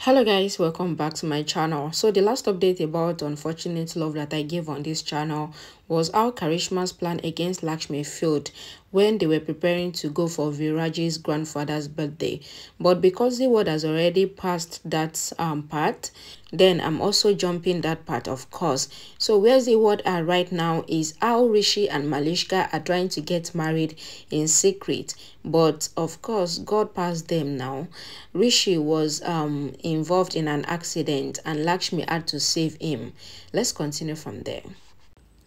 Hello guys, welcome back to my channel. So the last update about unfortunate love that I gave on this channel was how Karishma's plan against Lakshmi failed when they were preparing to go for Viraj's grandfather's birthday. But because the word has already passed that part, then I'm also jumping that part, of course. So where's the word are right now is how Rishi and Malishka are trying to get married in secret. But of course, God passed them now. Rishi was involved in an accident and Lakshmi had to save him. Let's continue from there.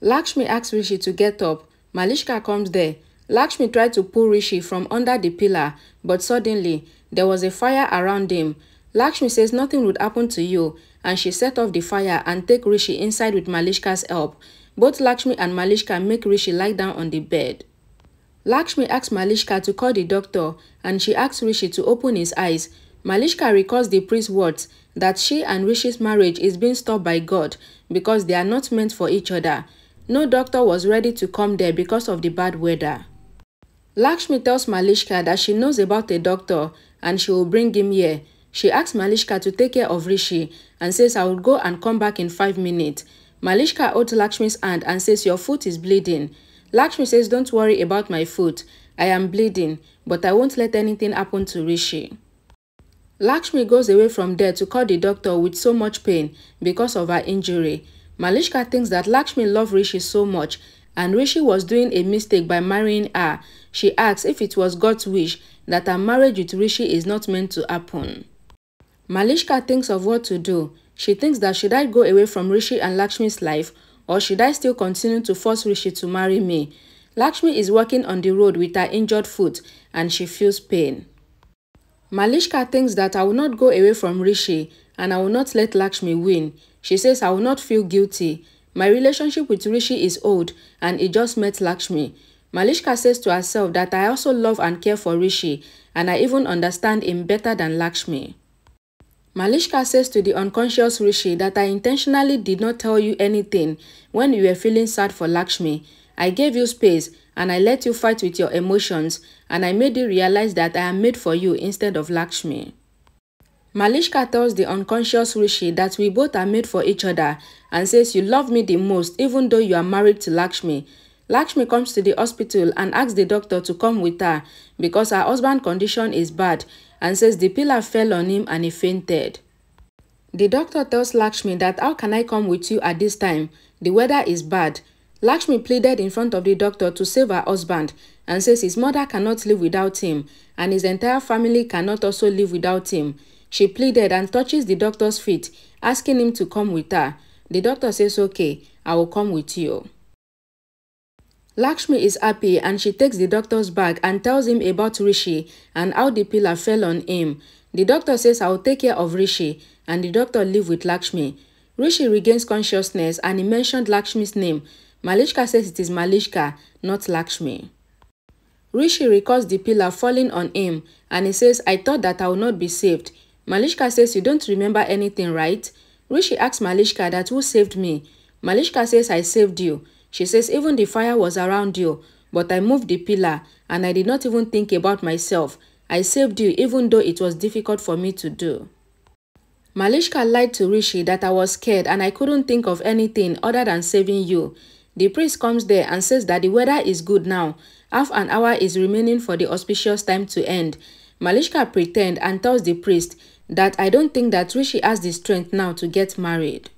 Lakshmi asks Rishi to get up. Malishka comes there. Lakshmi tried to pull Rishi from under the pillar, but suddenly there was a fire around him. Lakshmi says nothing would happen to you, and she set off the fire and take Rishi inside with Malishka's help. Both Lakshmi and Malishka make Rishi lie down on the bed. Lakshmi asks Malishka to call the doctor, and she asks Rishi to open his eyes. Malishka recalls the priest's words that she and Rishi's marriage is being stopped by God because they are not meant for each other. No doctor was ready to come there because of the bad weather. Lakshmi tells Malishka that she knows about a doctor and she will bring him here. She asks Malishka to take care of Rishi and says, I will go and come back in 5 minutes. Malishka holds Lakshmi's hand and says, your foot is bleeding. Lakshmi says, don't worry about my foot. I am bleeding, but I won't let anything happen to Rishi. Lakshmi goes away from there to call the doctor with so much pain because of her injury. Malishka thinks that Lakshmi loved Rishi so much and Rishi was doing a mistake by marrying her. She asks if it was God's wish that her marriage with Rishi is not meant to happen. Malishka thinks of what to do. She thinks that should I go away from Rishi and Lakshmi's life, or should I still continue to force Rishi to marry me? Lakshmi is walking on the road with her injured foot and she feels pain. Malishka thinks that I will not go away from Rishi and I will not let Lakshmi win. She says I will not feel guilty. My relationship with Rishi is old and it just met Lakshmi. Malishka says to herself that I also love and care for Rishi and I even understand him better than Lakshmi. Malishka says to the unconscious Rishi that I intentionally did not tell you anything when you were feeling sad for Lakshmi. I gave you space and I let you fight with your emotions and I made you realize that I am made for you instead of Lakshmi. Malishka tells the unconscious Rishi that we both are made for each other and says you love me the most even though you are married to Lakshmi. Lakshmi comes to the hospital and asks the doctor to come with her because her husband's condition is bad and says the pillar fell on him and he fainted. The doctor tells Lakshmi that how can I come with you at this time? The weather is bad. Lakshmi pleaded in front of the doctor to save her husband and says his mother cannot live without him and his entire family cannot also live without him. She pleaded and touches the doctor's feet, asking him to come with her. The doctor says, okay, I will come with you. Lakshmi is happy and she takes the doctor's bag and tells him about Rishi and how the pillar fell on him. The doctor says I will take care of Rishi and the doctor leaves with Lakshmi. Rishi regains consciousness and he mentioned Lakshmi's name. Malishka says it is Malishka, not Lakshmi. Rishi recalls the pillar falling on him and he says, I thought that I would not be saved. Malishka says, you don't remember anything, right? Rishi asks Malishka that who saved me? Malishka says, I saved you. She says, even the fire was around you, but I moved the pillar and I did not even think about myself. I saved you even though it was difficult for me to do. Malishka lied to Rishi that I was scared and I couldn't think of anything other than saving you. The priest comes there and says that the weather is good now. Half an hour is remaining for the auspicious time to end. Malishka pretends and tells the priest that I don't think that Rishi has the strength now to get married.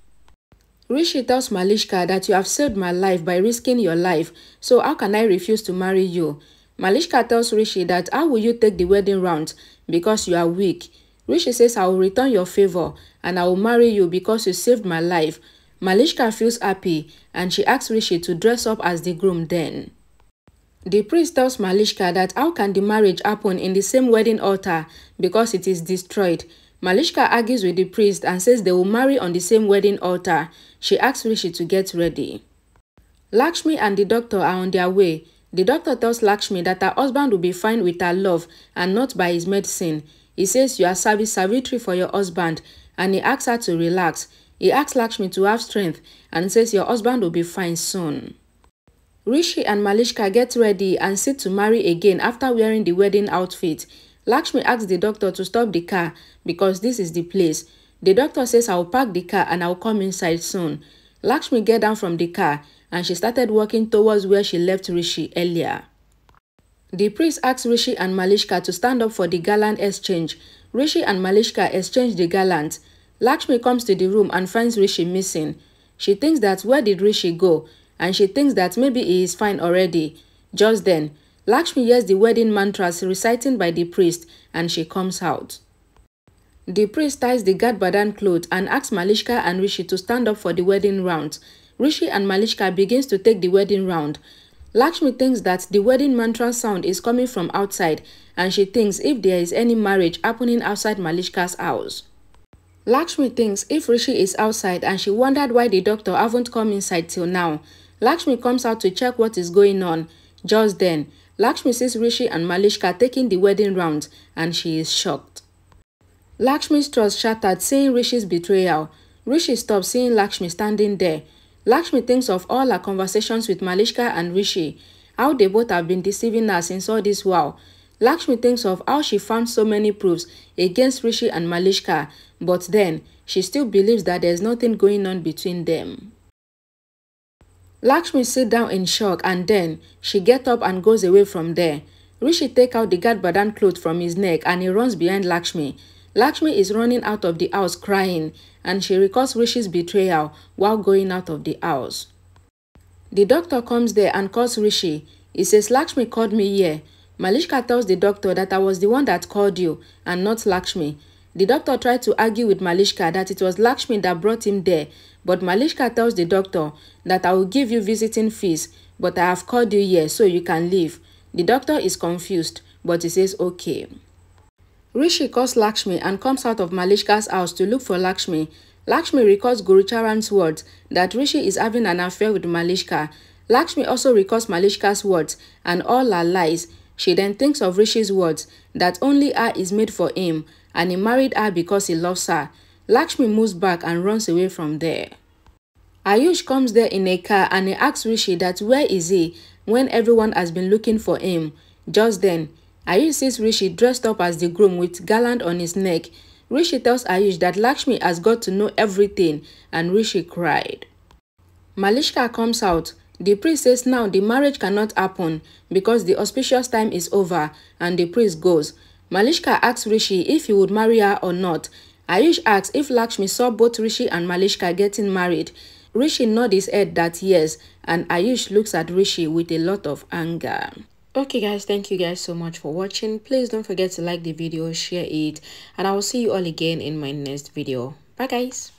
Rishi tells Malishka that you have saved my life by risking your life, so how can I refuse to marry you? Malishka tells Rishi that how will you take the wedding round because you are weak? Rishi says I will return your favor and I will marry you because you saved my life. Malishka feels happy and she asks Rishi to dress up as the groom then. The priest tells Malishka that how can the marriage happen in the same wedding altar because it is destroyed. Malishka argues with the priest and says they will marry on the same wedding altar. She asks Rishi to get ready. Lakshmi and the doctor are on their way. The doctor tells Lakshmi that her husband will be fine with her love and not by his medicine. He says you are Savitri for your husband and he asks her to relax. He asks Lakshmi to have strength and says your husband will be fine soon. Rishi and Malishka get ready and sit to marry again after wearing the wedding outfit. Lakshmi asks the doctor to stop the car because this is the place. The doctor says I'll park the car and I'll come inside soon. Lakshmi get down from the car and she started walking towards where she left Rishi earlier. The priest asks Rishi and Malishka to stand up for the gallant exchange. Rishi and Malishka exchange the gallant. Lakshmi comes to the room and finds Rishi missing. She thinks that where did Rishi go? And she thinks that maybe he is fine already. Just then, Lakshmi hears the wedding mantras reciting by the priest and she comes out. The priest ties the Gadbadan cloth and asks Malishka and Rishi to stand up for the wedding round. Rishi and Malishka begins to take the wedding round. Lakshmi thinks that the wedding mantra sound is coming from outside and she thinks if there is any marriage happening outside Malishka's house. Lakshmi thinks if Rishi is outside and she wondered why the doctor haven't come inside till now. Lakshmi comes out to check what is going on. Just then, Lakshmi sees Rishi and Malishka taking the wedding round and she is shocked. Lakshmi's trust shattered seeing Rishi's betrayal. Rishi stops seeing Lakshmi standing there. Lakshmi thinks of all her conversations with Malishka and Rishi, how they both have been deceiving her since all this while. Lakshmi thinks of how she found so many proofs against Rishi and Malishka, but then she still believes that there's nothing going on between them. Lakshmi sits down in shock and then she gets up and goes away from there. Rishi takes out the Gadbadan cloth from his neck and he runs behind Lakshmi. Lakshmi is running out of the house crying and she recalls Rishi's betrayal while going out of the house. The doctor comes there and calls Rishi. He says Lakshmi called me here. Malishka tells the doctor that I was the one that called you and not Lakshmi. The doctor tried to argue with Malishka that it was Lakshmi that brought him there, but Malishka tells the doctor that I will give you visiting fees, but I have called you here so you can leave. The doctor is confused, but he says okay. Rishi calls Lakshmi and comes out of Malishka's house to look for Lakshmi. Lakshmi recalls Gurucharan's words that Rishi is having an affair with Malishka. Lakshmi also recalls Malishka's words and all her lies. She then thinks of Rishi's words that only her is made for him and he married her because he loves her. Lakshmi moves back and runs away from there. Ayush comes there in a car and he asks Rishi that where is he when everyone has been looking for him. Just then, Ayush sees Rishi dressed up as the groom with garland on his neck. Rishi tells Ayush that Lakshmi has got to know everything and Rishi cried. Malishka comes out. The priest says now the marriage cannot happen because the auspicious time is over and the priest goes. Malishka asks Rishi if he would marry her or not. Ayush asks if Lakshmi saw both Rishi and Malishka getting married. Rishi nods his head that yes, and Ayush looks at Rishi with a lot of anger. Okay guys, thank you guys so much for watching. Please don't forget to like the video, share it, and I will see you all again in my next video. Bye guys.